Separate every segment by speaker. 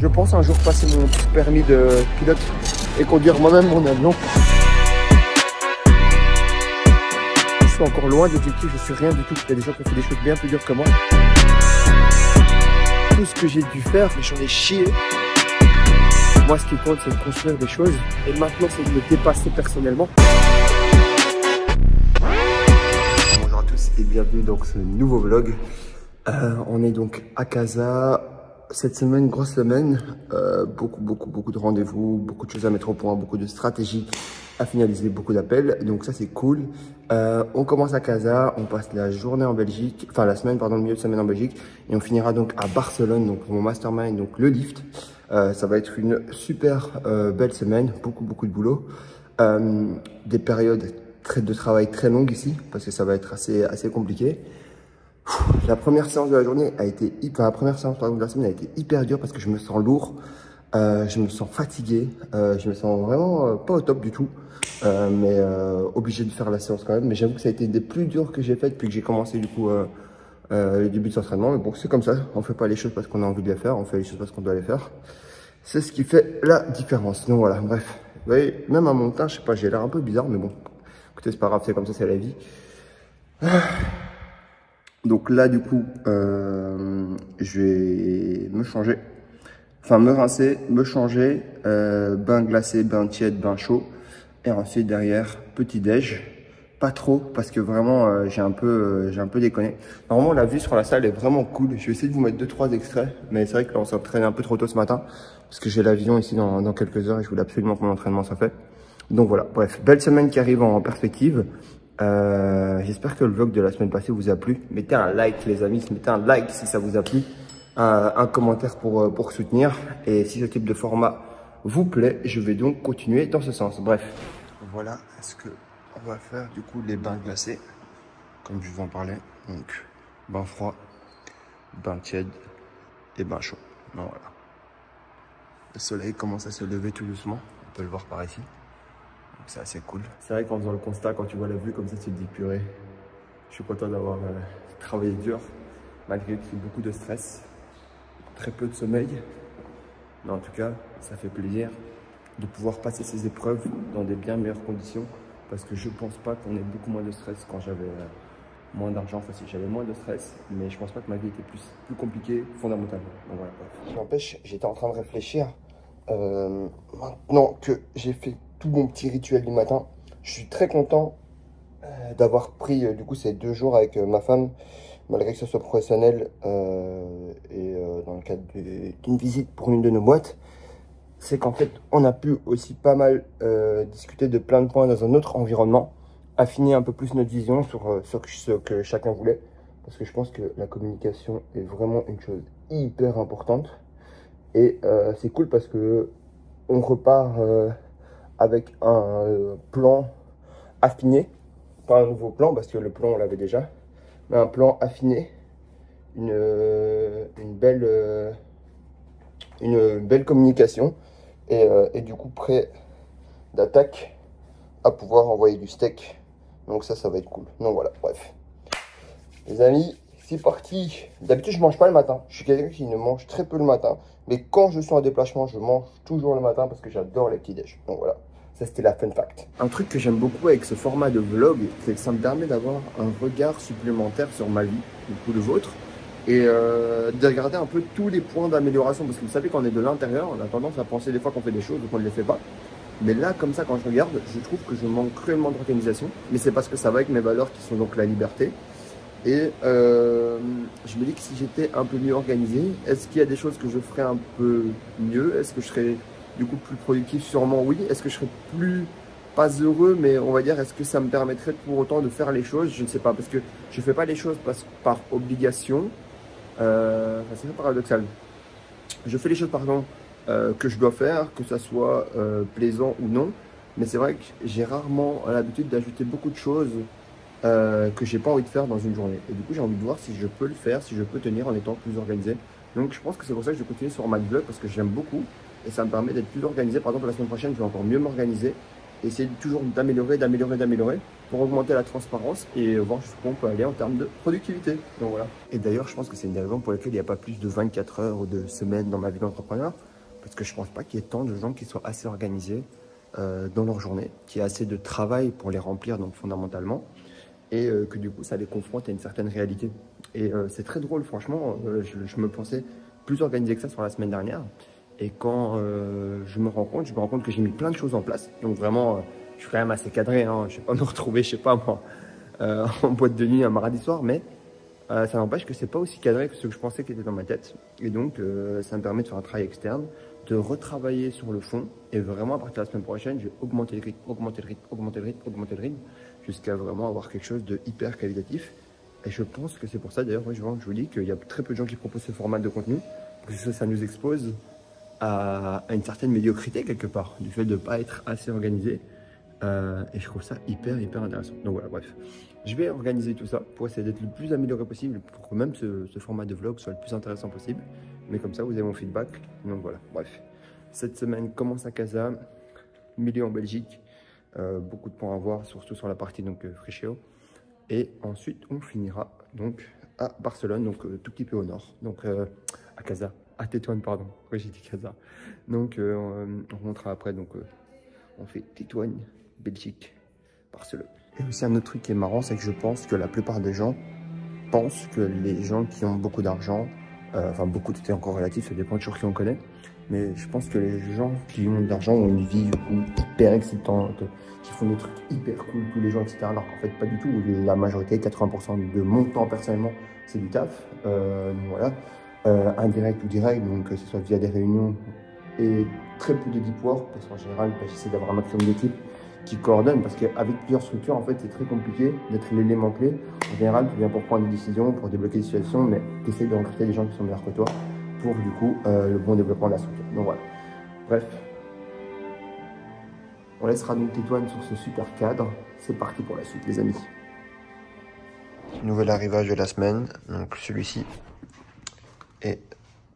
Speaker 1: Je pense un jour passer mon permis de pilote et conduire moi-même mon avion. Je suis encore loin de l'objectif, je suis rien du tout. Il y a des gens qui ont fait des choses bien plus dures que moi. Tout ce que j'ai dû faire, j'en ai chié. Moi, ce qui compte, c'est de construire des choses. Et maintenant, c'est de me dépasser personnellement. Bonjour à tous et bienvenue dans ce nouveau vlog. On est donc à Casa. Cette semaine, grosse semaine. Beaucoup de rendez-vous, beaucoup de choses à mettre au point, beaucoup de stratégies à finaliser, beaucoup d'appels. Donc ça, c'est cool. On commence à Casa, on passe la journée en Belgique, enfin la semaine, pardon, le milieu de semaine en Belgique. Et on finira donc à Barcelone, donc pour mon mastermind, donc le lift. Ça va être une super belle semaine, beaucoup de boulot. Des périodes de travail très longues ici, parce que ça va être assez compliqué. La première séance de la journée a été la première séance pardon, de la semaine a été hyper dure parce que je me sens lourd, je me sens fatigué, je me sens vraiment pas au top du tout, mais obligé de faire la séance quand même. Mais j'avoue que ça a été des plus dures que j'ai faites depuis que j'ai commencé du coup le début de cet entraînement. Mais bon, c'est comme ça, on fait pas les choses parce qu'on a envie de les faire, on fait les choses parce qu'on doit les faire. C'est ce qui fait la différence. Donc voilà, bref. Vous voyez, même à mon teint, je sais pas, j'ai l'air un peu bizarre, mais bon, écoutez, c'est pas grave, c'est comme ça, c'est la vie. Donc là, du coup, je vais me changer, enfin me rincer, me changer, bain glacé, bain tiède, bain chaud, et ensuite derrière, petit déj, pas trop, parce que vraiment, j'ai un peu déconné. Normalement, la vue sur la salle est vraiment cool. Je vais essayer de vous mettre 2-3 extraits, mais c'est vrai que là, on s'est entraîné un peu trop tôt ce matin, parce que j'ai l'avion ici dans quelques heures, et je voulais absolument que mon entraînement soit fait. Donc voilà, bref, belle semaine qui arrive en perspective. J'espère que le vlog de la semaine passée vous a plu. Mettez un like les amis, mettez un like si ça vous a plu, un commentaire pour soutenir. Et si ce type de format vous plaît, je vais donc continuer dans ce sens. Bref, voilà ce que on va faire du coup, les bains glacés, comme je vous en parlais. Donc bain froid, bain tiède et bain chaud. Donc, voilà. Le soleil commence à se lever tout doucement, on peut le voir par ici. C'est assez cool. C'est vrai qu'en faisant le constat, quand tu vois la vue comme ça, tu te dis purée. Je suis content d'avoir travaillé dur, malgré qu'il y ait beaucoup de stress, très peu de sommeil. Mais en tout cas, ça fait plaisir de pouvoir passer ces épreuves dans des bien meilleures conditions. Parce que je pense pas qu'on ait beaucoup moins de stress quand j'avais moins d'argent. Enfin, si j'avais moins de stress, mais je pense pas que ma vie était plus compliquée fondamentalement. Donc voilà. N'empêche, j'étais en train de réfléchir. Maintenant que j'ai fait tout mon petit rituel du matin, je suis très content d'avoir pris du coup ces 2 jours avec ma femme, malgré que ce soit professionnel et dans le cadre d'une visite pour une de nos boîtes. C'est qu'en fait on a pu aussi pas mal discuter de plein de points dans un autre environnement, affiner un peu plus notre vision sur ce que chacun voulait, parce que je pense que la communication est vraiment une chose hyper importante. Et c'est cool parce que on repart avec un plan affiné, pas un nouveau plan parce que le plan on l'avait déjà, mais un plan affiné, une belle communication et du coup prêt d'attaque à pouvoir envoyer du steak. Donc ça va être cool. Donc voilà, bref. Les amis, c'est parti. D'habitude, je mange pas le matin. Je suis quelqu'un qui ne mange très peu le matin. Mais quand je suis en déplacement, je mange toujours le matin parce que j'adore les petits déj. Donc voilà, ça c'était la fun fact. Un truc que j'aime beaucoup avec ce format de vlog, c'est que ça me permet d'avoir un regard supplémentaire sur ma vie, du coup le vôtre, et de regarder un peu tous les points d'amélioration. Parce que vous savez, quand on est de l'intérieur, on a tendance à penser des fois qu'on fait des choses, donc on ne les fait pas. Mais là, comme ça, quand je regarde, je trouve que je manque cruellement d'organisation. Mais c'est parce que ça va avec mes valeurs qui sont donc la liberté. Et je me dis que si j'étais un peu mieux organisé, est-ce qu'il y a des choses que je ferais un peu mieux? Est-ce que je serais du coup plus productif? Sûrement oui. Est-ce que je serais plus, pas heureux, mais on va dire, est-ce que ça me permettrait pour autant de faire les choses? Je ne sais pas, parce que je ne fais pas les choses par obligation. C'est très paradoxal. Je fais les choses par exemple que je dois faire, que ça soit plaisant ou non. Mais c'est vrai que j'ai rarement l'habitude d'ajouter beaucoup de choses que j'ai pas envie de faire dans une journée. Et du coup, j'ai envie de voir si je peux le faire, si je peux tenir en étant plus organisé. Donc, je pense que c'est pour ça que je vais continuer sur ma vlog parce que j'aime beaucoup et ça me permet d'être plus organisé. Par exemple, la semaine prochaine, je vais encore mieux m'organiser essayer toujours d'améliorer pour augmenter la transparence et voir jusqu'où on peut aller en termes de productivité. Donc voilà. Et d'ailleurs, je pense que c'est une des raisons pour lesquelles il n'y a pas plus de 24 heures ou de semaines dans ma vie d'entrepreneur, parce que je pense pas qu'il y ait tant de gens qui soient assez organisés dans leur journée, qu'il y ait assez de travail pour les remplir, donc fondamentalement, et que du coup, ça les confronte à une certaine réalité. Et c'est très drôle, franchement, je me pensais plus organisé que ça sur la semaine dernière. Et quand je me rends compte que j'ai mis plein de choses en place. Donc vraiment, je suis quand même assez cadré, hein. Je ne vais pas me retrouver, je sais pas moi, en boîte de nuit un mardi soir, mais ça n'empêche que c'est pas aussi cadré que ce que je pensais qui était dans ma tête. Et donc, ça me permet de faire un travail externe, de retravailler sur le fond. Et vraiment, à partir de la semaine prochaine, je vais augmenter le rythme, jusqu'à vraiment avoir quelque chose de hyper qualitatif. Et je pense que c'est pour ça, d'ailleurs, je vous dis qu'il y a très peu de gens qui proposent ce format de contenu, parce que ça nous expose à une certaine médiocrité quelque part, du fait de ne pas être assez organisé. Et je trouve ça hyper intéressant. Donc voilà, bref. Je vais organiser tout ça pour essayer d'être le plus amélioré possible, pour que même ce format de vlog soit le plus intéressant possible. Mais comme ça, vous avez mon feedback. Donc voilà, bref. Cette semaine commence à Casa, milieu en Belgique. Beaucoup de points à voir, surtout sur la partie donc Frischeo. Et ensuite, on finira donc à Barcelone, donc tout petit peu au nord. Donc à Casa, à Tétouan, pardon. Oui, j'ai dit Casa. Donc on remontera après. Donc on fait Tétouan, Belgique, Barcelone. Et aussi un autre truc qui est marrant, c'est que je pense que la plupart des gens pensent que les gens qui ont beaucoup d'argent, enfin beaucoup, tout est encore relatif, ça dépend toujours qui on connaît, mais je pense que les gens qui ont de l'argent ont une vie du coup hyper excitante, qui font des trucs hyper cool tous les jours, etc. Alors qu'en fait pas du tout, la majorité, 80% de mon temps personnellement, c'est du taf, voilà, indirect ou direct, donc que ce soit via des réunions et très peu de deep work, parce qu'en général, j'essaie d'avoir un maximum d'équipes qui coordonnent, parce qu'avec plusieurs structures, en fait, c'est très compliqué d'être l'élément clé. En général, tu viens pour prendre des décisions, pour débloquer des situations, mais tu essaies de recruter des gens qui sont meilleurs que toi pour, du coup, le bon développement de la structure. Donc voilà. Bref. On laissera donc Tétouan sur ce super cadre. C'est parti pour la suite, les amis. Nouvel arrivage de la semaine, donc celui-ci. Et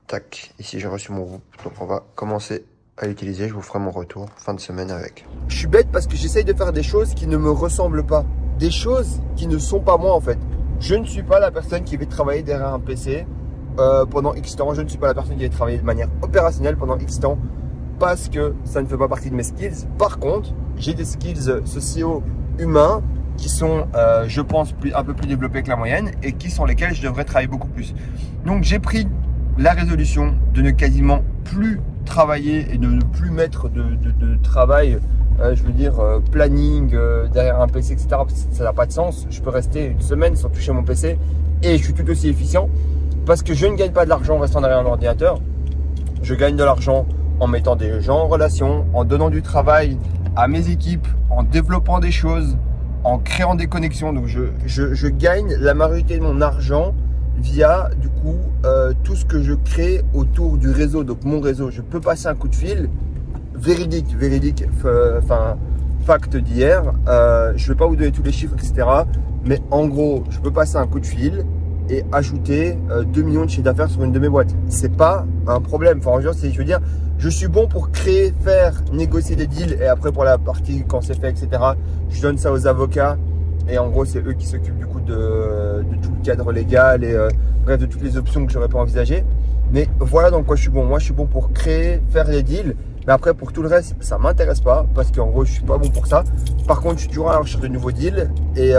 Speaker 1: tac, ici j'ai reçu mon groupe. Donc on va commencer à l'utiliser, je vous ferai mon retour fin de semaine avec. Je suis bête parce que j'essaye de faire des choses qui ne me ressemblent pas. Des choses qui ne sont pas moi en fait. Je ne suis pas la personne qui va travailler derrière un PC pendant X temps. Je ne suis pas la personne qui va travailler de manière opérationnelle pendant X temps parce que ça ne fait pas partie de mes skills. Par contre, j'ai des skills sociaux humains qui sont, je pense, un peu plus développés que la moyenne et qui sont lesquels je devrais travailler beaucoup plus. Donc j'ai pris la résolution de ne quasiment plus travailler et de ne plus mettre de travail, je veux dire planning derrière un PC, etc. Ça n'a pas de sens. Je peux rester une semaine sans toucher mon PC et je suis tout aussi efficient parce que je ne gagne pas de l'argent en restant derrière un ordinateur. Je gagne de l'argent en mettant des gens en relation, en donnant du travail à mes équipes, en développant des choses, en créant des connexions. Donc je gagne la majorité de mon argent via du coup tout ce que je crée autour du réseau, donc mon réseau. Je peux passer un coup de fil véridique, enfin fact d'hier, je vais pas vous donner tous les chiffres, etc. Mais en gros, je peux passer un coup de fil et ajouter 2 millions de chiffre d'affaires sur une de mes boîtes. C'est pas un problème. Enfin, je veux dire, je suis bon pour créer, faire, négocier des deals et après pour la partie quand c'est fait, etc. Je donne ça aux avocats. Et en gros, c'est eux qui s'occupent du coup de tout le cadre légal et bref, de toutes les options que j'aurais pas envisagées. Mais voilà dans quoi je suis bon. Moi, je suis bon pour créer, faire des deals. Mais après, pour tout le reste, ça m'intéresse pas parce qu'en gros, je suis pas bon pour ça. Par contre, je suis toujours à la recherche de nouveaux deals et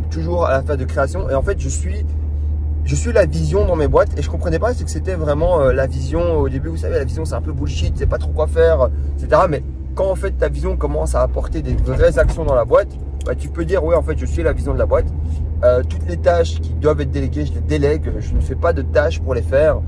Speaker 1: toujours à la phase de création. Et en fait, je suis la vision dans mes boîtes et je comprenais pas ce que c'était vraiment la vision. Au début, vous savez, la vision, c'est un peu bullshit, tu sais pas trop quoi faire, etc. Mais quand en fait ta vision commence à apporter des vraies actions dans la boîte, bah, tu peux dire, ouais, en fait, je suis la vision de la boîte. Toutes les tâches qui doivent être déléguées, je les délègue. Je ne fais pas de tâches pour les faire.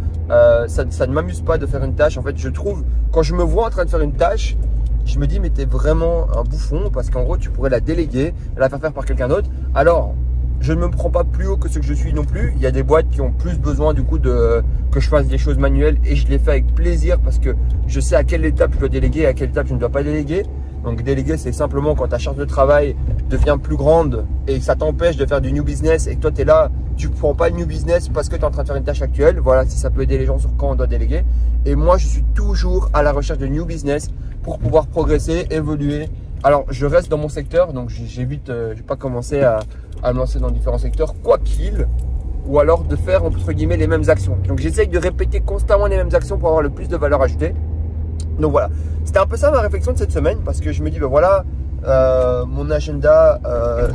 Speaker 1: Ça ne m'amuse pas de faire une tâche. En fait, je trouve, quand je me vois en train de faire une tâche, je me dis, mais t'es vraiment un bouffon parce qu'en gros, tu pourrais la déléguer, la faire par quelqu'un d'autre. Alors, je ne me prends pas plus haut que ce que je suis non plus. Il y a des boîtes qui ont plus besoin du coup que je fasse des choses manuelles et je les fais avec plaisir parce que je sais à quelle étape je dois déléguer et à quelle étape je ne dois pas déléguer. Donc déléguer, c'est simplement quand ta charge de travail devient plus grande et que ça t'empêche de faire du new business et que toi tu es là, tu ne prends pas le new business parce que tu es en train de faire une tâche actuelle. Voilà, si ça peut aider les gens sur quand on doit déléguer. Et moi, je suis toujours à la recherche de new business pour pouvoir progresser, évoluer Alors, je reste dans mon secteur, donc j'évite, je vais pas commencer à me lancer dans différents secteurs, quoi qu'il, ou alors de faire, entre guillemets, les mêmes actions. Donc, j'essaye de répéter constamment les mêmes actions pour avoir le plus de valeur ajoutée. Donc, voilà. C'était un peu ça ma réflexion de cette semaine, parce que je me dis, ben voilà, mon agenda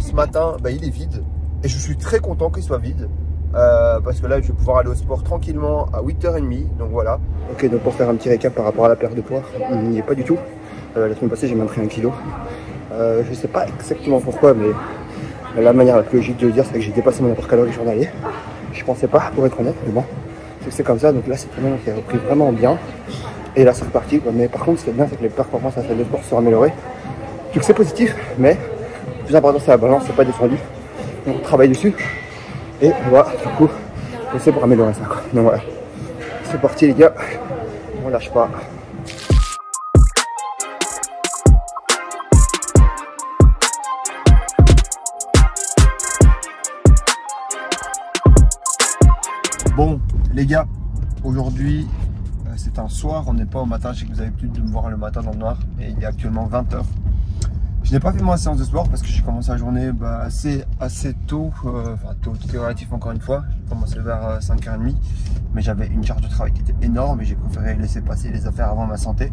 Speaker 1: ce matin, ben, il est vide. Et je suis très content qu'il soit vide. Parce que là, je vais pouvoir aller au sport tranquillement à 8h30. Donc, voilà. Ok, donc pour faire un petit récap par rapport à la perte de poids, il n'y est pas du tout. La semaine passée, j'ai même pris 1 kg. Je sais pas exactement pourquoi, mais la manière la plus logique de le dire, c'est que j'ai dépassé mon apport calorique journalier. Je pensais pas, pour être honnête, mais bon, c'est comme ça. Donc là, cette semaine, on s'est repris vraiment bien. Et là, c'est reparti. Mais par contre, ce qui est bien, c'est que les performances à la salle de sport se sont améliorées. Donc c'est positif, mais le plus important, c'est la balance, c'est pas descendu. Donc on travaille dessus. Et on va, du coup, essayer pour améliorer ça, quoi. Donc voilà. C'est parti, les gars. On lâche pas. Bon, les gars, aujourd'hui, c'est un soir, on n'est pas au matin. Je sais que vous avez l'habitude de me voir le matin dans le noir, et il est actuellement 20h. Je n'ai pas fait ma séance de sport parce que j'ai commencé la journée assez tôt, enfin tôt, tout est relatif encore une fois. J'ai commencé vers 5h30, mais j'avais une charge de travail qui était énorme et j'ai préféré laisser passer les affaires avant ma santé.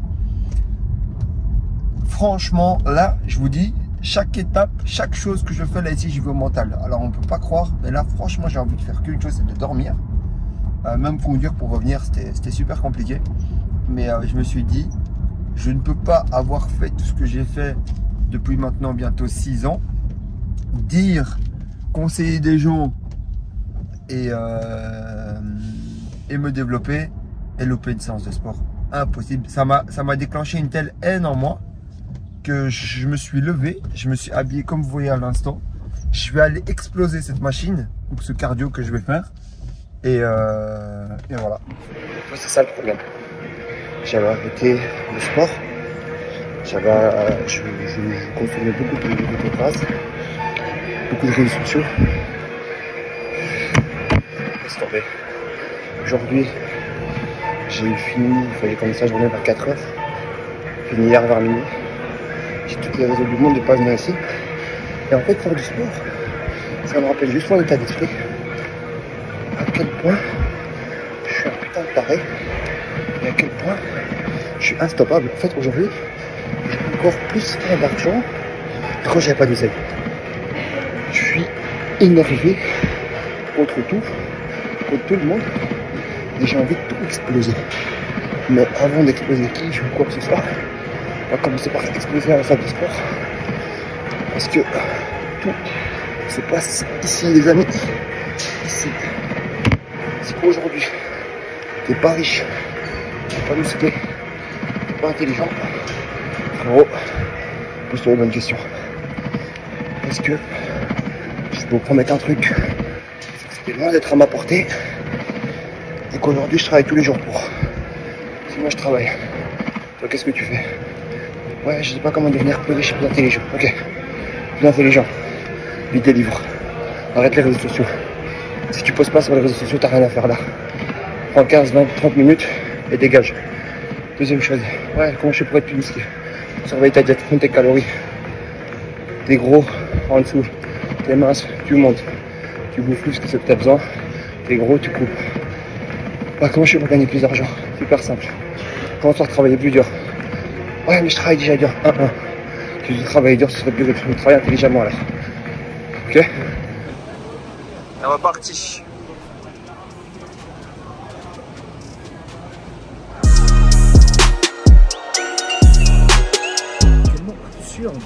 Speaker 1: Franchement, là, je vous dis, chaque étape, chaque chose que je fais là ici, j'y vais au mental. Alors on ne peut pas croire, mais là, franchement, j'ai envie de faire qu'une chose, c'est de dormir. Même conduire pour revenir, c'était super compliqué. Mais je me suis dit, je ne peux pas avoir fait tout ce que j'ai fait depuis maintenant bientôt 6 ans. Dire, conseiller des gens et me développer et louper une séance de sport. Impossible. Ça m'a déclenché une telle haine en moi que je me suis levé, je me suis habillé comme vous voyez à l'instant. Je vais aller exploser cette machine, ou ce cardio que je vais faire. Et voilà. C'est ça le problème. J'avais arrêté le sport. Je consommais beaucoup de grâce, beaucoup de réseaux sociaux. Laisse tomber. Aujourd'hui, j'ai commencé la journée vers 4h. Fini hier vers minuit. J'ai toutes les raisons du monde de ne pas venir ici. Et en fait, faire du sport, ça me rappelle juste mon état d'esprit. À quel point je suis un putain de taré et à quel point je suis instoppable. En fait, aujourd'hui, j'ai encore plus fait d'argent que quand j'avais pas d'oseille. Je suis énervé contre tout le monde et j'ai envie de tout exploser. Mais avant d'exploser qui ou quoi que ce soit, on va commencer par exploser à la salle de sport parce que tout se passe ici, les amis. Ici. Si aujourd'hui t'es pas riche, t'es pas musclé, t'es pas intelligent, frérot, pose-toi une bonne question. Parce que je peux vous promettre un truc, c'est que c'était loin d'être à ma portée et qu'aujourd'hui je travaille tous les jours pour. Si moi je travaille, toi qu'est-ce que tu fais? Ouais, je sais pas comment devenir plus riche et plus intelligent. Ok, plus intelligent, lis des livres, arrête les réseaux sociaux. Si tu poses pas sur les réseaux sociaux, t'as rien à faire là. Prends 15, 20, 30 minutes et dégage. Deuxième chose, ouais, comment je fais pour être plus musclé? Surveille ta diète, compte tes calories. T'es gros, en dessous. T'es mince, tu montes. Tu bouffes plus que ce que t'as besoin. T'es gros, tu coupes. Ouais, comment je fais pour gagner plus d'argent? Super simple. Commence à travailler plus dur. Ouais, mais je travaille déjà dur. Si tu travailles dur, ce serait plus riche. Mais travaille intelligemment alors. Ok? On va partir. Tellement absurde.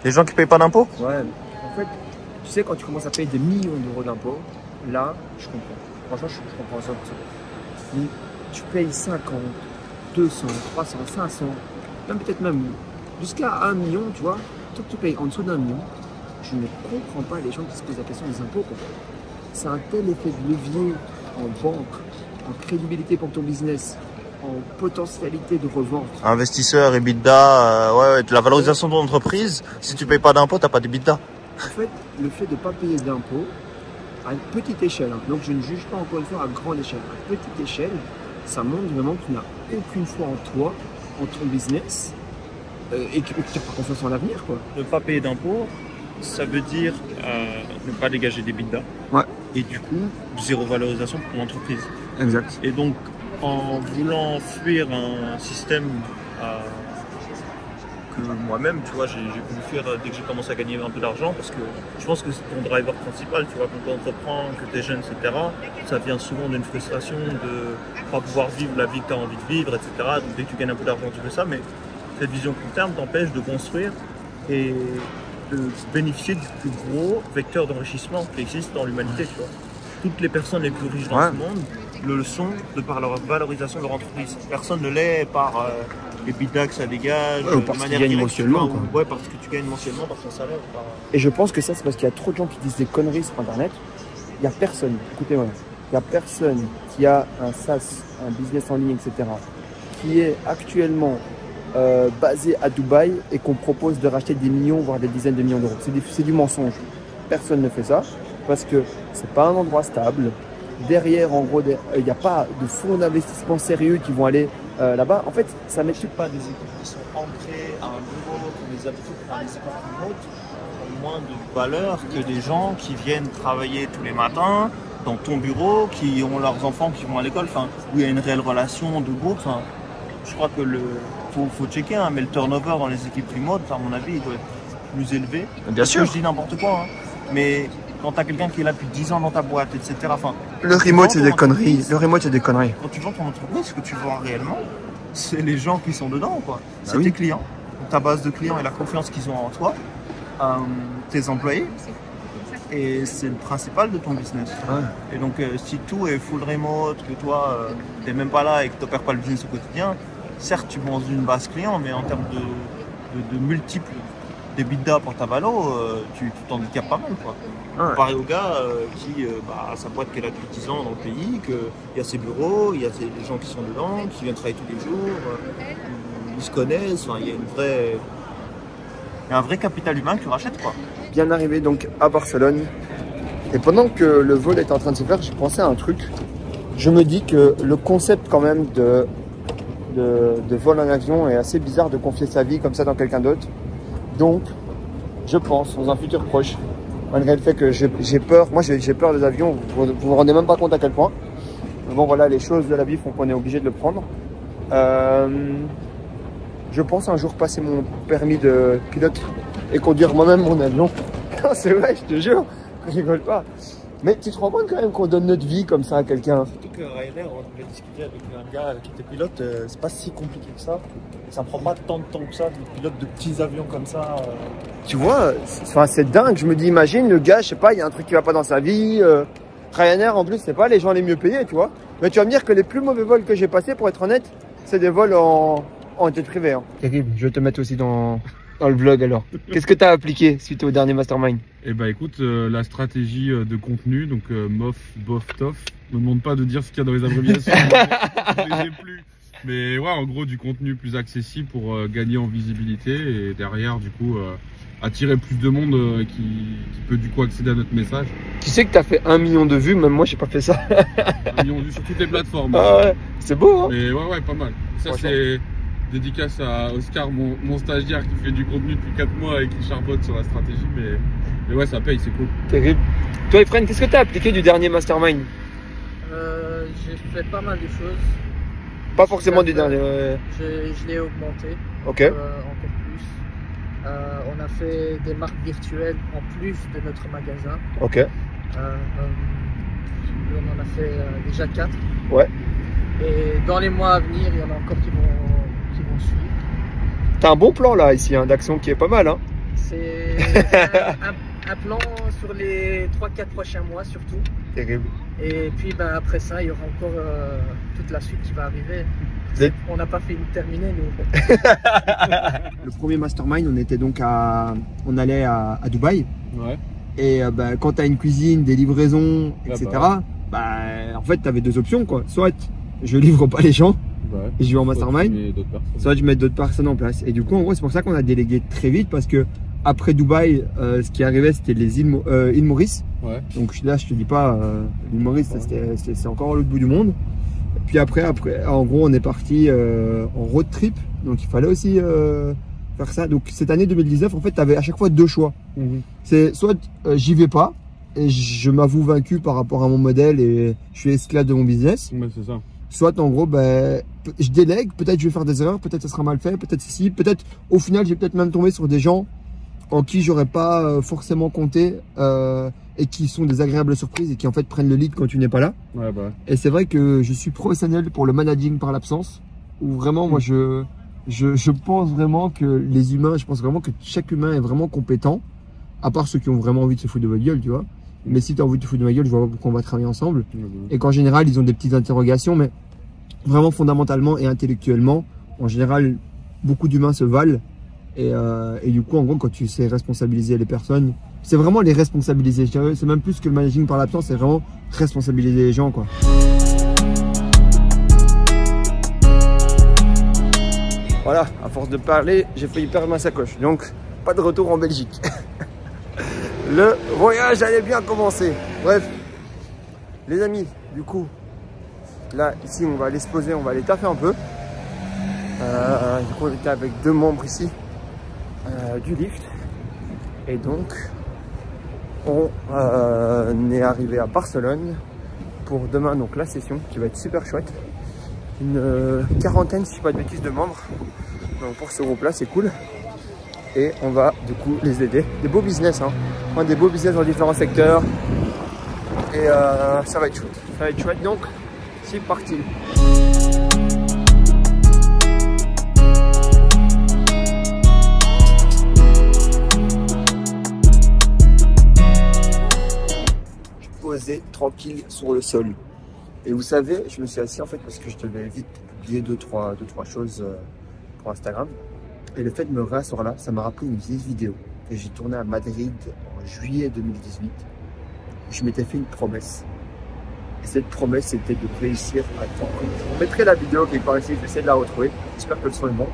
Speaker 2: Les gens qui payent pas d'impôts?
Speaker 1: Ouais, en fait, tu sais, quand tu commences à payer des millions d'euros d'impôts, là, je comprends. Franchement, je comprends ça. Mais tu payes 50, 200, 300, 500, même peut-être même jusqu'à 1 million, tu vois. Toi, tu payes en dessous d'1 million. Je ne comprends pas les gens qui se posent la question des impôts, quoi. C'est un tel effet de levier en banque, en crédibilité pour ton business, en potentialité de revente.
Speaker 2: Investisseur, EBITDA, ouais, la valorisation de ton entreprise, si tu payes pas d'impôts, t'as pas d'EBITDA.
Speaker 1: En fait, le fait de ne pas payer d'impôts, à une petite échelle, hein, donc je ne juge pas encore une fois à grande échelle, à petite échelle, ça montre vraiment que tu n'as aucune foi en toi, en ton business, et que tu n'as pas confiance en l'avenir, quoi.
Speaker 2: Ne pas payer d'impôts, ça veut dire ne pas dégager des bidas.
Speaker 1: Ouais.
Speaker 2: Et du coup, zéro valorisation pour l'entreprise.
Speaker 1: Exact.
Speaker 2: Et donc, en voulant fuir un système que moi-même, tu vois, j'ai voulu fuir dès que j'ai commencé à gagner un peu d'argent, parce que je pense que c'est ton driver principal, tu vois, quand tu entreprends, que tu es jeune, etc. Ça vient souvent d'une frustration de ne pas pouvoir vivre la vie que tu as envie de vivre, etc. Donc dès que tu gagnes un peu d'argent, tu fais ça, mais cette vision court terme t'empêche de construire et de bénéficier du plus gros vecteur d'enrichissement qui existe dans l'humanité, tu vois. Toutes les personnes les plus riches dans ce monde le sont de par leur valorisation de leur entreprise. Personne ne l'est par les bidas que ça dégage,
Speaker 1: ou parce que tu gagnes mensuellement.
Speaker 2: Ouais, parce que tu gagnes mensuellement par son salaire.
Speaker 1: Et je pense que ça, c'est parce qu'il y a trop de gens qui disent des conneries sur Internet. Il n'y a personne, écoutez-moi, il n'y a personne qui a un SaaS, un business en ligne, etc., qui est actuellement basé à Dubaï et qu'on propose de racheter des millions, voire des dizaines de millions d'euros. C'est du mensonge. Personne ne fait ça parce que c'est pas un endroit stable. Derrière, en gros, il n'y a pas de fonds d'investissement sérieux qui vont aller là-bas. En fait, ça ne met
Speaker 2: pas des équipes qui sont ancrées à un niveau qu'on les habitude à des équipes remotes ont moins de valeur que des gens qui viennent travailler tous les matins dans ton bureau, qui ont leurs enfants qui vont à l'école, où il y a une réelle relation de groupe. Je crois que faut checker, hein, mais le turnover dans les équipes remote, à mon avis, il doit être plus élevé.
Speaker 1: Bien sûr.
Speaker 2: Je dis n'importe quoi, hein, mais quand tu as quelqu'un qui est là depuis 10 ans dans ta boîte, etc.
Speaker 1: Le remote, c'est des conneries. Le remote, c'est des conneries.
Speaker 2: Quand tu vends ton entreprise, ce que tu vends réellement, c'est les gens qui sont dedans, quoi. C'est
Speaker 1: oui.
Speaker 2: tes clients, ta base de clients et la confiance qu'ils ont en toi, tes employés. Et c'est le principal de ton business. Ouais. Et donc, si tout est full remote, que toi, tu n'es même pas là et que tu n'opères pas le business au quotidien, certes, tu vends une base client, mais en termes de multiples d'EBITDA pour ta valo, tu t'handicapes pas mal, quoi. Ouais. Comparé au gars qui a sa boîte qu'elle a depuis 10 ans dans le pays, qu'il y a ses bureaux, il y a les gens qui sont dedans, qui viennent travailler tous les jours, ils se connaissent, il y a un vrai capital humain que tu rachètes, quoi.
Speaker 1: Bien arrivé donc à Barcelone, et pendant que le vol est en train de se faire, j'ai pensé à un truc. Je me dis que le concept quand même de vol en avion est assez bizarre, de confier sa vie comme ça dans quelqu'un d'autre. Donc, je pense, dans un futur proche, malgré le fait que j'ai peur, moi j'ai peur des avions, vous vous rendez même pas compte à quel point. Mais bon voilà, les choses de la vie font qu'on est obligé de le prendre. Je pense un jour passer mon permis de pilote et conduire moi-même mon avion. C'est vrai, je te jure, je rigole pas. Mais tu te rends compte quand même qu'on donne notre vie comme ça à quelqu'un.
Speaker 2: Surtout que Ryanair, on a discuté avec un gars qui était pilote, c'est pas si compliqué que ça. Ça prend pas tant de temps que ça, de pilote de petits avions comme ça.
Speaker 1: Tu vois, c'est dingue. Je me dis, imagine le gars, je sais pas, il y a un truc qui va pas dans sa vie. Ryanair, en plus, c'est pas les gens les mieux payés, tu vois. Mais tu vas me dire que les plus mauvais vols que j'ai passés, pour être honnête, c'est des vols en jet privé. Hein. Terrible. Je vais te mettre aussi dans le vlog alors. Qu'est-ce que tu as appliqué suite au dernier mastermind?
Speaker 3: Eh bah écoute, la stratégie de contenu, donc MOF, BOF, TOF, me demande pas de dire ce qu'il y a dans les abréviations, je les ai plus. Mais ouais, en gros, du contenu plus accessible pour gagner en visibilité et derrière, du coup, attirer plus de monde qui peut du coup accéder à notre message.
Speaker 1: Tu sais que tu as fait 1 million de vues, même moi, j'ai pas fait ça.
Speaker 3: 1 million de vues sur toutes les plateformes.
Speaker 1: Ah ouais, c'est beau, hein?
Speaker 3: Mais ouais, pas mal. Ça, c'est dédicace à Oscar, mon stagiaire qui fait du contenu depuis 4 mois et qui charbonne sur la stratégie. Mais ouais, ça paye, c'est cool.
Speaker 1: Terrible. Toi, Efren, qu'est-ce que tu as appliqué du dernier mastermind?
Speaker 4: J'ai fait pas mal de choses.
Speaker 1: Pas forcément du dernier.
Speaker 4: Je l'ai augmenté.
Speaker 1: Ok.
Speaker 4: Encore plus. On a fait des marques virtuelles en plus de notre magasin.
Speaker 1: Ok.
Speaker 4: On en a fait déjà 4.
Speaker 1: Ouais.
Speaker 4: Et dans les mois à venir, il y en a encore qui vont suivre.
Speaker 1: T'as un bon plan là ici, hein, d'action qui est pas mal. Hein.
Speaker 4: C'est un plan sur les 3-4 prochains mois surtout.
Speaker 1: Terrible.
Speaker 4: Et puis après ça, il y aura encore toute la suite qui va arriver. On n'a pas fait une terminée, nous.
Speaker 1: Le premier mastermind, on allait à Dubaï.
Speaker 3: Ouais.
Speaker 1: Et quand tu as une cuisine, des livraisons, etc., en fait, tu avais 2 options, quoi. Soit je livre pas les gens et je vais en mastermind, soit je mets d'autres personnes en place. Et du coup, en gros, c'est pour ça qu'on a délégué très vite parce que après Dubaï, ce qui arrivait, c'était les îles Maurice. Ouais. Donc là, je te dis pas, l'île Maurice, c'est encore à l'autre bout du monde. Et puis après, en gros, on est parti en road trip. Donc il fallait aussi faire ça. Donc cette année 2019, en fait, tu avais à chaque fois deux choix. C'est soit j'y vais pas et je m'avoue vaincu par rapport à mon modèle et je suis esclave de mon business.
Speaker 3: Ouais, c'est ça.
Speaker 1: Soit en gros, ben, je délègue, peut-être je vais faire des erreurs, peut-être ça sera mal fait, peut-être si, peut-être au final, j'ai peut-être même tombé sur des gens en qui j'aurais pas forcément compté et qui sont des agréables surprises et qui en fait prennent le lead quand tu n'es pas là.
Speaker 3: Ouais, bah.
Speaker 1: Et c'est vrai que je suis professionnel pour le managing par l'absence, où vraiment moi je pense vraiment que les humains, je pense vraiment que chaque humain est vraiment compétent, à part ceux qui ont vraiment envie de se foutre de votre gueule, tu vois. Mais si tu as envie de te foutre de ma gueule, je vois pas pourquoi on va travailler ensemble. Et qu'en général, ils ont des petites interrogations, mais vraiment fondamentalement et intellectuellement, en général, beaucoup d'humains se valent. Et du coup, en gros, quand tu sais responsabiliser les personnes, c'est vraiment les responsabiliser. C'est même plus que le managing par l'absence, c'est vraiment responsabiliser les gens, quoi. Voilà, à force de parler, j'ai failli perdre ma sacoche. Donc, pas de retour en Belgique. Le voyage allait bien commencer. Bref, les amis, du coup, là, ici, on va aller se poser, on va aller taffer un peu. Du coup, on était avec deux membres ici du lift. Et donc, on est arrivé à Barcelone pour demain, donc la session qui va être super chouette. Une quarantaine, si je ne dis pas de bêtises, de membres. Donc pour ce groupe-là, c'est cool. Et on va du coup les aider. Des beaux business, hein. Enfin, des beaux business dans différents secteurs. Et ça va être chouette. Ça va être chouette, donc c'est parti. Je suis posé tranquille sur le sol. Et vous savez, je me suis assis en fait parce que je devais vite publier deux, trois choses pour Instagram. Et le fait de me rasseoir là, ça m'a rappelé une vieille vidéo que j'ai tournée à Madrid en juillet 2018. Je m'étais fait une promesse. Et cette promesse, c'était de réussir à temps. Je vous mettrai la vidéo quelque part ici, je vais essayer de la retrouver. J'espère que le son est bon.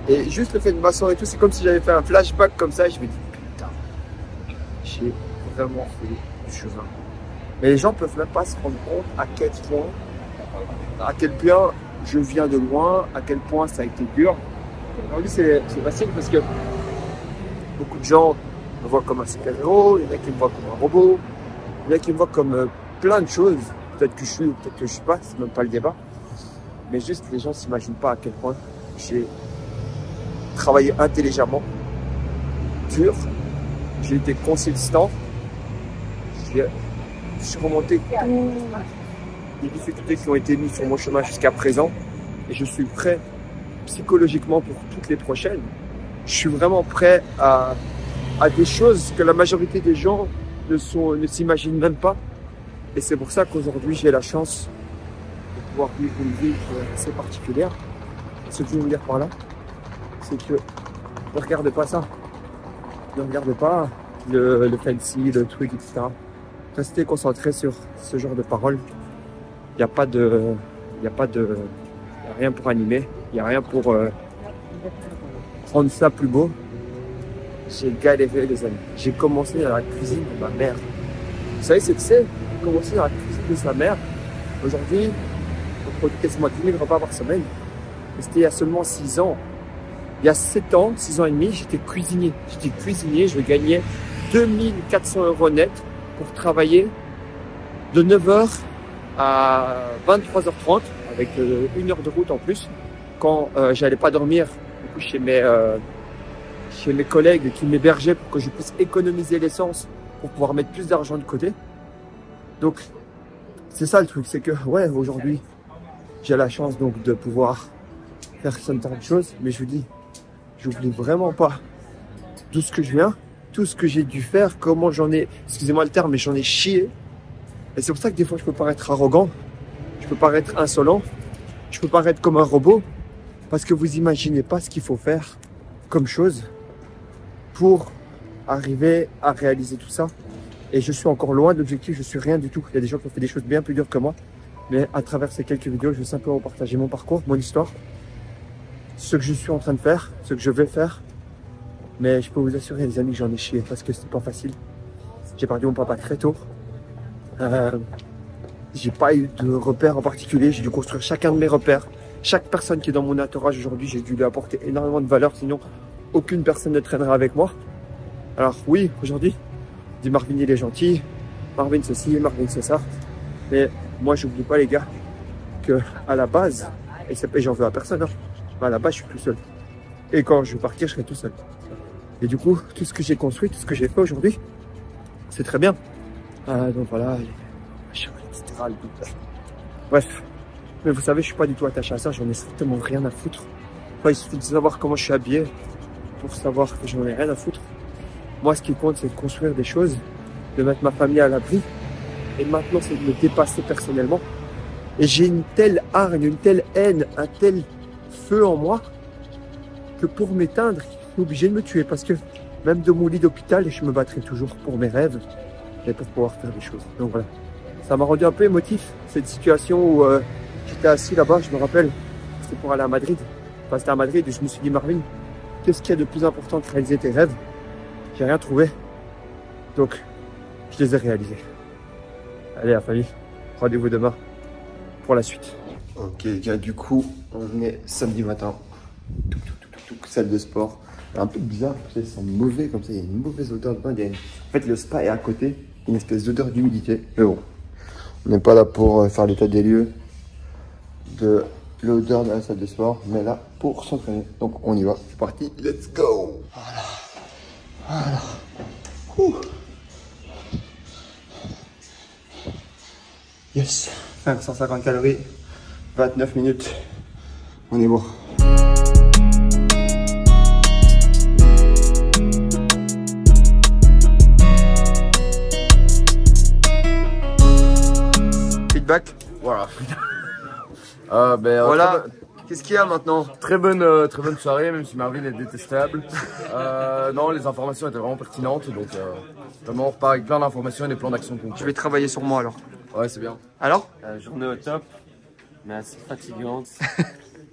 Speaker 1: Et juste le fait de m'asseoir et tout, c'est comme si j'avais fait un flashback comme ça. Et je me dis, putain, j'ai vraiment fait du chemin. Mais les gens peuvent même pas se rendre compte à quel point je viens de loin, à quel point ça a été dur. Aujourd'hui, c'est facile parce que beaucoup de gens me voient comme un super-héros, il y en a qui me voient comme un robot, il y en a qui me voient comme plein de choses. Peut-être que je suis ou peut-être que je suis pas, c'est même pas le débat. Mais juste, les gens ne s'imaginent pas à quel point j'ai travaillé intelligemment, dur, j'ai été consistant, j'ai surmonté toutes les difficultés qui ont été mises sur mon chemin jusqu'à présent et je suis prêt psychologiquement pour toutes les prochaines. Je suis vraiment prêt à des choses que la majorité des gens ne s'imaginent même pas. Et c'est pour ça qu'aujourd'hui j'ai la chance de pouvoir vivre une vie assez particulière. Ce que je veux dire par là, c'est que ne regardez pas ça. Ne regardez pas le fancy, le truc, etc. Restez concentré sur ce genre de paroles. Il n'y a rien pour animer. Il n'y a rien pour rendre ça plus beau. J'ai galéré, les amis. J'ai commencé dans la cuisine de ma mère. Vous savez ce que c'est? Commencer dans la cuisine de sa mère. Aujourd'hui, on produit quasiment 10 000 repas par semaine. C'était il y a seulement 6 ans. Il y a 7 ans, 6 ans et demi, j'étais cuisinier. Je gagnais 2400 € net pour travailler de 9h à 23h30 avec 1 heure de route en plus. Quand j'allais pas dormir du coup, chez mes collègues qui m'hébergeaient pour que je puisse économiser l'essence pour pouvoir mettre plus d'argent de côté. Donc c'est ça le truc, c'est que ouais, aujourd'hui j'ai la chance donc de pouvoir faire certaines choses, mais je vous dis, j'oublie vraiment pas d'où ce que je viens, tout ce que j'ai dû faire, comment j'en ai, excusez-moi le terme, mais j'en ai chié. Et c'est pour ça que des fois je peux paraître arrogant, je peux paraître insolent, je peux paraître comme un robot, parce que vous imaginez pas ce qu'il faut faire comme chose pour arriver à réaliser tout ça. Et je suis encore loin de l'objectif, je suis rien du tout. Il y a des gens qui ont fait des choses bien plus dures que moi. Mais à travers ces quelques vidéos, je veux simplement partager mon parcours, mon histoire, ce que je suis en train de faire, ce que je vais faire. Mais je peux vous assurer, les amis, que j'en ai chié parce que c'était pas facile. J'ai perdu mon papa très tôt. J'ai pas eu de repères en particulier. J'ai dû construire chacun de mes repères. Chaque personne qui est dans mon entourage aujourd'hui, j'ai dû lui apporter énormément de valeur. Sinon, aucune personne ne traînera avec moi. Alors oui, aujourd'hui, on dit Marvin il est gentil, Marvin ceci, Marvin c'est ça. Mais moi j'oublie pas les gars que à la base, et j'en veux à personne, hein, mais à la base je suis tout seul. Et quand je vais partir, je serai tout seul. Et du coup, tout ce que j'ai construit, tout ce que j'ai fait aujourd'hui, c'est très bien. Donc voilà, etc. Bref, mais vous savez, je suis pas du tout attaché à ça, j'en ai strictement rien à foutre. Enfin, il suffit de savoir comment je suis habillé pour savoir que j'en ai rien à foutre. Moi, ce qui compte, c'est de construire des choses, de mettre ma famille à l'abri. Et maintenant, c'est de me dépasser personnellement. Et j'ai une telle hargne, une telle haine, un tel feu en moi que pour m'éteindre, je suis obligé de me tuer. Parce que même de mon lit d'hôpital, je me battrai toujours pour mes rêves et pour pouvoir faire des choses. Donc voilà. Ça m'a rendu un peu émotif, cette situation où j'étais assis là-bas, je me rappelle, c'était pour aller à Madrid. Enfin, c'était à Madrid et je me suis dit, Marvin, qu'est-ce qu'il y a de plus important que réaliser tes rêves? J'ai rien trouvé. Donc, je les ai réalisés. Allez, la famille, rendez-vous demain pour la suite. Ok, les gars, du coup, on est samedi matin. Salle de sport. Un peu bizarre, ça sent mauvais comme ça. Il y a une mauvaise odeur de bain. En fait, le spa est à côté. Une espèce d'odeur d'humidité. Mais bon, on n'est pas là pour faire l'état des lieux de l'odeur de la salle de sport, mais là pour s'entraîner. Donc, on y va. C'est parti. Let's go. Voilà. Ouh. Yes. 550 calories, 29 minutes. On est bon. Feedback.
Speaker 5: Voilà.
Speaker 1: Voilà. Qu'est-ce qu'il y a maintenant?
Speaker 5: Très bonne soirée, même si Marvin est détestable. Non, les informations étaient vraiment pertinentes, donc vraiment on repart avec plein d'informations et des plans d'action concrets.
Speaker 1: Je vais travailler sur moi alors.
Speaker 5: Ouais, c'est bien.
Speaker 1: Alors?
Speaker 6: Journée au top, mais assez fatigante.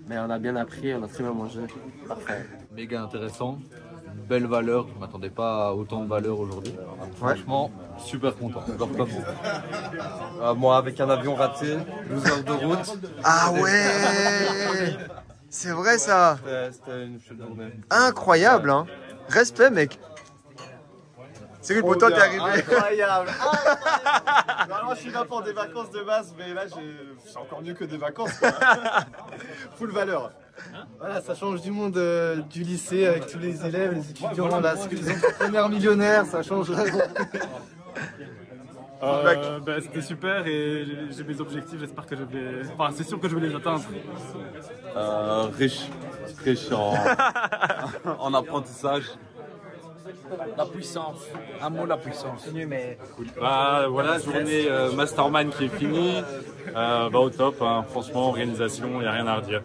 Speaker 6: Mais on a bien appris, on a très bien mangé. Parfait.
Speaker 7: Méga intéressant, belle valeur, je ne m'attendais pas à autant de valeur aujourd'hui. Franchement, super content.
Speaker 6: Moi, avec un avion raté, 12 heures de route.
Speaker 1: Ah ouais. C'est vrai ça.
Speaker 6: C'était une chouette journée.
Speaker 1: Incroyable hein. Respect mec. Cyril, pour toi t'es arrivé.
Speaker 2: Incroyable. Normalement je suis là pour des vacances de base, mais là c'est encore mieux que des vacances. Full valeur.
Speaker 8: Voilà, ça change du monde du lycée avec tous les élèves, les étudiants, là, les entrepreneurs millionnaires, ça change.
Speaker 9: C'était super et j'ai mes objectifs, j'espère que je vais... Enfin, c'est sûr que je vais les atteindre.
Speaker 7: Riche en apprentissage.
Speaker 4: La puissance, un mot la puissance.
Speaker 9: Bah voilà, journée Mastermind qui est finie, au top, hein. Franchement, organisation, il n'y a rien à redire.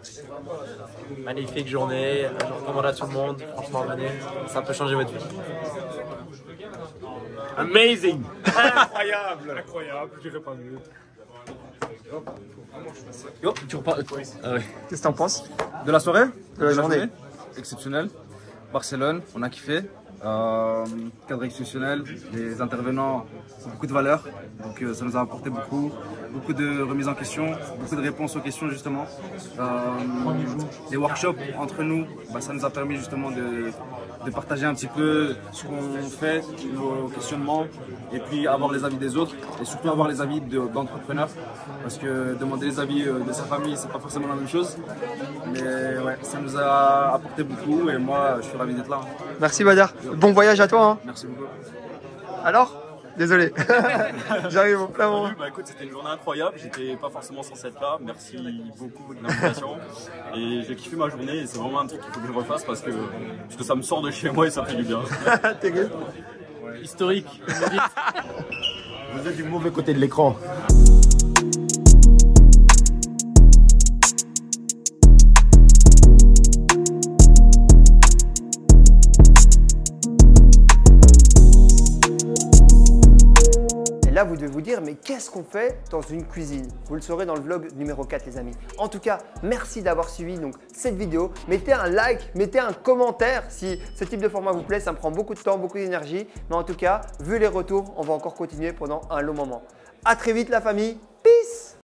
Speaker 6: Magnifique journée, je recommande à tout le monde, franchement venez, ça peut changer votre vie.
Speaker 9: Amazing. Incroyable, je dirais pas mieux.
Speaker 5: Yo, tu reparles.
Speaker 1: Qu'est-ce que t'en penses?
Speaker 5: De la soirée?
Speaker 1: De la journée.
Speaker 5: Exceptionnel. Barcelone, on a kiffé. Cadre exceptionnel, les intervenants ont beaucoup de valeur, donc ça nous a apporté beaucoup de remises en question, beaucoup de réponses aux questions justement. Les workshops entre nous, ça nous a permis justement de partager un petit peu ce qu'on fait, nos questionnements, et puis avoir les avis des autres, et surtout avoir les avis d'entrepreneurs, parce que demander les avis de sa famille, c'est pas forcément la même chose, mais ouais, ça nous a apporté beaucoup, et moi je suis ravi d'être là.
Speaker 1: Merci Badar. Bon voyage à toi. Hein.
Speaker 5: Merci beaucoup.
Speaker 1: Alors? Désolé. J'arrive au plein moment.
Speaker 9: Écoute, c'était une journée incroyable, j'étais pas forcément censé être là, merci beaucoup de l'invitation. Et j'ai kiffé ma journée et c'est vraiment un truc qu'il faut que je refasse parce que ça me sort de chez moi et ça fait du bien.
Speaker 1: T'es good.
Speaker 6: Historique.
Speaker 5: Vous êtes du mauvais côté de l'écran.
Speaker 10: Là, vous devez vous dire, mais qu'est-ce qu'on fait dans une cuisine? Vous le saurez dans le vlog numéro 4, les amis. En tout cas, merci d'avoir suivi donc, cette vidéo. Mettez un like, mettez un commentaire si ce type de format vous plaît. Ça me prend beaucoup de temps, beaucoup d'énergie. Mais en tout cas, vu les retours, on va encore continuer pendant un long moment. À très vite, la famille. Peace!